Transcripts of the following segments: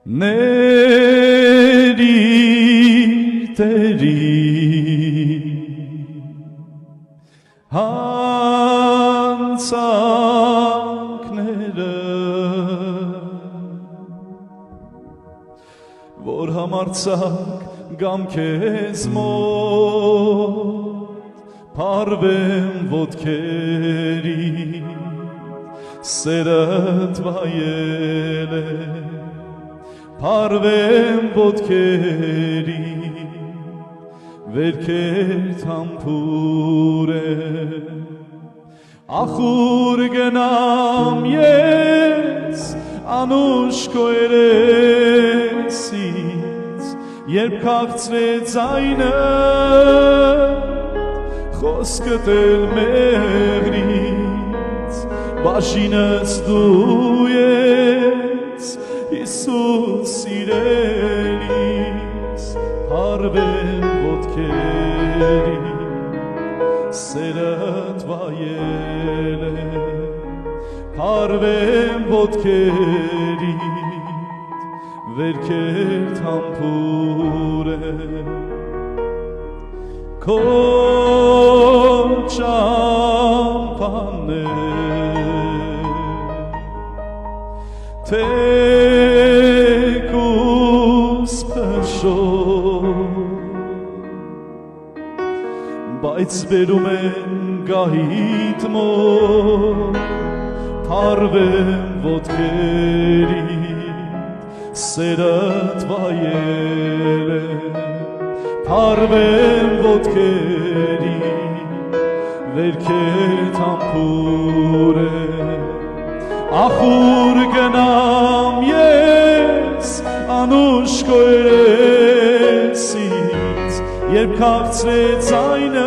Neri teri հանցանքները որ համարցակ գամ քեզ մոտ փարվեմ ոտքերի սերդ վայել է փարվեմ ոտքերի վերքերդ համբուր է ախուր գնամ ես անուշ քո երեսից երբ քաղցրեց այնը խոսքդ էլ մեղրից բաժինս դու ես Հիսուս սիրելիս փարվեմ ոտքերի սերդ վայել է փարվեմ ոտքերի վերքերդ համբուր է քո ճամփան է թեկուզ փշոտ բայց բերում են գահիտ մոտ փարվեմ ոտքերիդ սերդ վայել է փարվեմ ոտքերիդ վերքերդ համբուր է ախուր գնամ ես անուշ քո երեսից երբ քաղցրեց այնը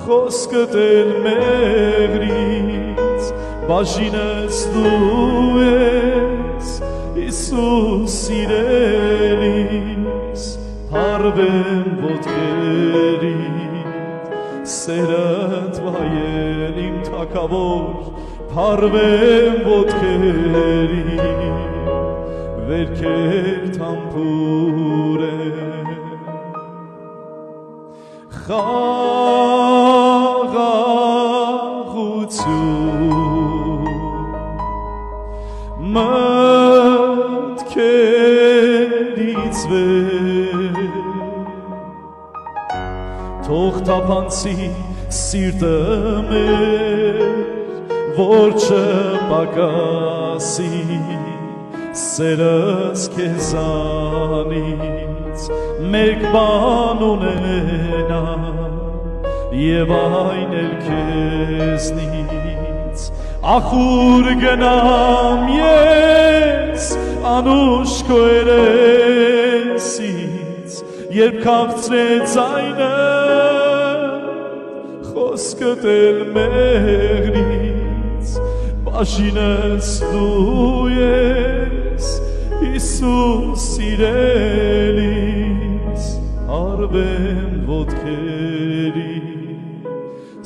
խոսքդ էլ մեղրից բաժինս դու ես Հիսուս սիրելիս փարվեմ ոտքերիդ սերդ վայել իմ թագավոր փարվեմ ոտքերիդ վերքերդ համբուր է խաղաղություն մտքերից վեր թող թափանցի սիրտը մեր որ չպակասի սերս քեզանից մեկ բան ունենա եւ այն էլ քեզնից ախուր գնամ ես անուշ քո երեսից երբ քաղցրեց այնը խոսքդ էլ մեղրից բաժինս դու ես Հիսուս սիրելիս փարվեմ ոտքերի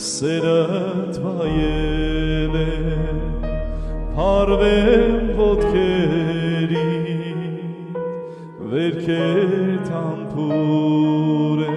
սերդ վայել է փարվեմ ոտքերի վերքերդ համբուր է